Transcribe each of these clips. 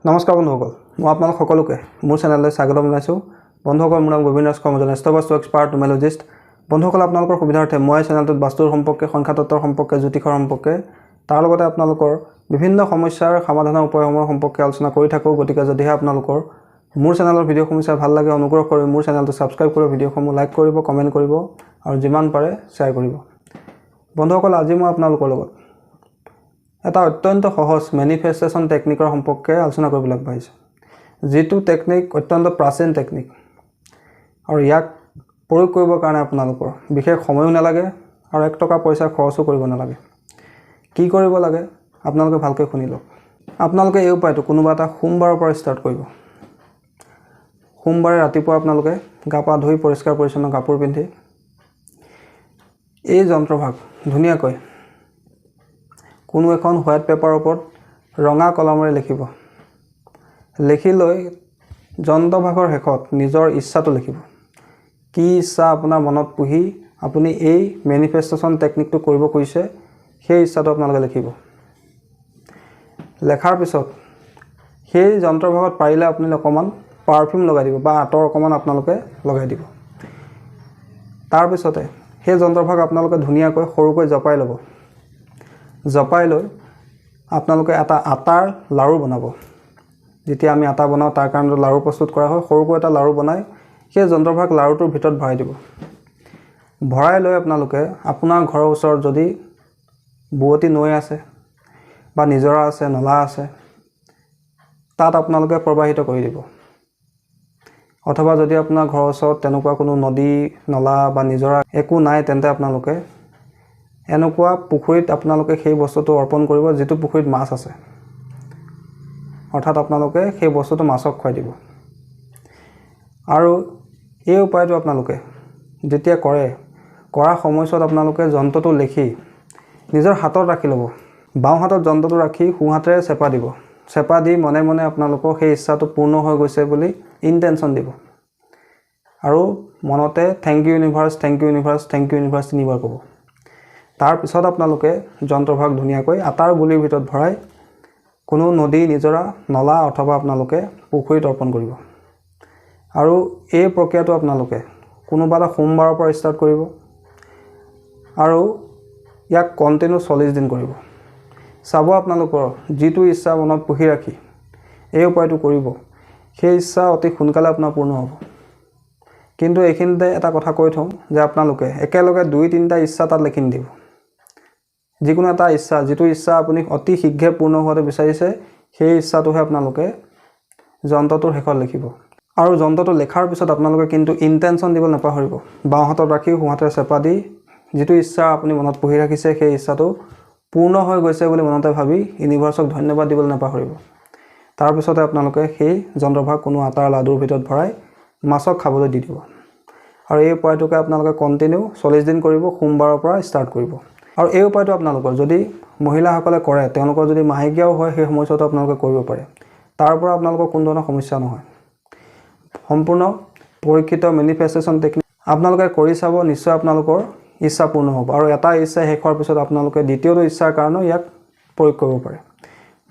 নমস্কাৰ বন্ধুসকল, মই আপোনালোক সকলোকে মোৰ চেনেললৈ স্বাগতম জনাইছোঁ। বন্ধুসকল, মোৰ নাম গোবিন্দ দাস, মই স্থবাস্তু এক্সপাৰ্ট নুমেলজিষ্ট। বন্ধুসকল, আপোনালোকৰ সুবিধাৰ্থে মই চেনেলটোত বাস্তুৰ সম্পৰ্কে, সংখ্যাতত্বৰ সম্পৰ্কে, জ্যোতিষৰ সম্পৰ্কে, তাৰ লগতে আপোনালোকৰ বিভিন্ন সমস্যাৰ সমাধানৰ উপায়সমূহৰ সম্পৰ্কে আলোচনা কৰি থাকোঁ। গতিকে যদিহে আপোনালোকৰ মোৰ চেনেলৰ ভিডিঅ'সমূহ চাই ভাল লাগে, অনুগ্ৰহ কৰি মোৰ চেনেলটো ছাবস্ক্ৰাইব কৰি ভিডিঅ'সমূহ লাইক কৰিব, কমেণ্ট কৰিব আৰু যিমান পাৰে শ্বেয়াৰ কৰিব। বন্ধুসকল, আজি মই আপোনালোকৰ লগত এটা অত্যন্ত সহজ মেনিফেষ্টেশ্যন টেকনিকৰ সম্পৰ্কে আলোচনা কৰিবলৈ আগবাঢ়িছোঁ, যিটো টেকনিক অত্যন্ত প্ৰাচীন টেকনিক আৰু ইয়াক প্ৰয়োগ কৰিবৰ কাৰণে আপোনালোকৰ বিশেষ সময়ো নালাগে আৰু 1 টকা পইচা খৰচো কৰিব নালাগে। কি কৰিব লাগে আপোনালোকে ভালকৈ শুনি লওক। আপোনালোকে এই উপায়টো কোনোবা এটা সোমবাৰৰ পৰা ষ্টাৰ্ট কৰিব। সোমবাৰে ৰাতিপুৱা আপোনালোকে গা পা ধুই পৰিষ্কাৰ পৰিচ্ছন্ন কাপোৰ পিন্ধি এই যন্ত্ৰভাগ ধুনীয়াকৈ কোনো এখন হোৱাইট পেপাৰৰ ওপৰত ৰঙা কলমেৰে লিখিব। লিখি লৈ যন্ত্ৰভাগৰ শেষত নিজৰ ইচ্ছাটো লিখিব। কি ইচ্ছা আপোনাৰ মনত পুহি আপুনি এই মেনিফেষ্টেশ্যন টেকনিকটো কৰিব খুজিছে, সেই ইচ্ছাটো আপোনালোকে লিখিব। লেখাৰ পিছত সেই যন্ত্ৰভাগত পাৰিলে আপুনি অকণমান পাৰফিউম লগাই দিব বা আঁতৰ অকণমান আপোনালোকে লগাই দিব। তাৰপিছতে সেই যন্ত্ৰভাগ আপোনালোকে ধুনীয়াকৈ সৰুকৈ জপাই ল'ব। জপাই লৈ আপোনালোকে এটা আটাৰ লাড়ু বনাব। যেতিয়া আমি আটা বনাওঁ তাৰ কাৰণে লাড়ু প্ৰস্তুত কৰা হয়। সৰুকৈ এটা লাড়ু বনাই সেই যন্ত্ৰভাগ লাড়ুটোৰ ভিতৰত ভৰাই দিব। ভৰাই লৈ আপোনালোকে আপোনাৰ ঘৰৰ ওচৰত যদি বুৱতী নৈ আছে বা নিজৰা আছে, নলা আছে, তাত আপোনালোকে প্ৰবাহিত কৰি দিব। অথবা যদি আপোনাৰ ঘৰৰ ওচৰত তেনেকুৱা কোনো নদী, নলা বা নিজৰা একো নাই, তেন্তে আপোনালোকে এনেকুৱা পুখুৰীত আপোনালোকে সেই বস্তুটো অৰ্পণ কৰিব, যিটো পুখুৰীত মাছ আছে। অৰ্থাৎ আপোনালোকে সেই বস্তুটো মাছক খুৱাই দিব। আৰু এই উপায়টো আপোনালোকে যেতিয়া কৰা সময়ছোৱাত আপোনালোকে যন্ত্ৰটো লিখি নিজৰ হাতত ৰাখি ল'ব। বাওঁ হাতত যন্ত্ৰটো ৰাখি সোঁ হাতেৰে চেপা দিব। চেপা দি মনে মনে আপোনালোকৰ সেই ইচ্ছাটো পূৰ্ণ হৈ গৈছে বুলি ইনটেনশ্যন দিব। আৰু মনতে thank you universe, thank you universe, thank you universe 3 বাৰ ক'ব। তাৰপিছত আপোনালোকে যন্ত্ৰভাগ ধুনীয়াকৈ আটাৰ গুলিৰ ভিতৰত ভৰাই কোনো নদী, নিজৰা, নলা অথবা আপোনালোকে পুখুৰীত অৰ্পণ কৰিব। আৰু এই প্ৰক্ৰিয়াটো আপোনালোকে কোনোবা এটা সোমবাৰৰ পৰা ষ্টাৰ্ট কৰিব আৰু ইয়াক কণ্টিনিউ 40 দিন কৰিব। চাব আপোনালোকৰ যিটো ইচ্ছা মনত পুহি ৰাখি এই উপায়টো কৰিব, সেই ইচ্ছা অতি সোনকালে আপোনাৰ পূৰ্ণ হ'ব। কিন্তু এইখিনিতে এটা কথা কৈ থওঁ যে আপোনালোকে একেলগে 2-3টা ইচ্ছা তাত লিখি নিদিব। যিকোনো এটা ইচ্ছা, যিটো ইচ্ছা আপুনি অতি শীঘ্ৰে পূৰ্ণ হোৱাটো বিচাৰিছে, সেই ইচ্ছাটোহে আপোনালোকে যন্ত্ৰটোৰ শেষত লিখিব। আৰু যন্ত্ৰটো লেখাৰ পিছত আপোনালোকে কিন্তু ইনটেনশ্যন দিব নাপাহৰিব। বাওঁ হাতত ৰাখি সোঁ হাতেৰে চেপা দি যিটো ইচ্ছা আপুনি মনত পুহি ৰাখিছে, সেই ইচ্ছাটো পূৰ্ণ হৈ গৈছে বুলি মনতে ভাবি ইউনিভাৰ্ছক ধন্যবাদ দিবলৈ নাপাহৰিব। তাৰপিছতে আপোনালোকে সেই যন্ত্ৰভাগ কোনো আটাৰ লাডুৰ ভিতৰত ভৰাই মাছক খাবলৈ দি দিব। আৰু এই উপায়টোকে আপোনালোকে কণ্টিনিউ 40 দিন কৰিব, সোমবাৰৰ পৰা ষ্টাৰ্ট কৰিব। আৰু এই উপায়টো আপোনালোকৰ যদি মহিলাসকলে কৰে, তেওঁলোকৰ যদি মাহেকীয়াও হয়, সেই সময়ছোৱাতো আপোনালোকে কৰিব পাৰে। তাৰ পৰা আপোনালোকৰ কোনো ধৰণৰ সমস্যা নহয়। সম্পূৰ্ণ পৰীক্ষিত মেনিফেষ্টেশ্যন টেকনিক আপোনালোকে কৰি চাব, নিশ্চয় আপোনালোকৰ ইচ্ছা পূৰ্ণ হ'ব। আৰু এটা ইচ্ছা শেষ হোৱাৰ পিছত আপোনালোকে দ্বিতীয়টো ইচ্ছাৰ কাৰণেও ইয়াক প্ৰয়োগ কৰিব পাৰে।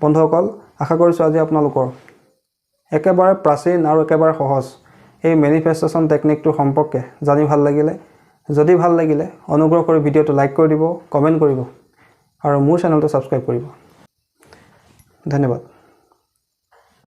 বন্ধুসকল, আশা কৰিছোঁ আজি আপোনালোকৰ একেবাৰে প্ৰাচীন আৰু একেবাৰে সহজ এই মেনিফেষ্টেশ্যন টেকনিকটোৰ সম্পৰ্কে জানি ভাল লাগিলে। যদি ভাল লাগিলে অনুগ্ৰহ কৰি ভিডিঅ'টো লাইক কৰি দিব, কমেণ্ট কৰিব আৰু মোৰ চেনেলটো ছাবস্ক্ৰাইব কৰিব। ধন্যবাদ।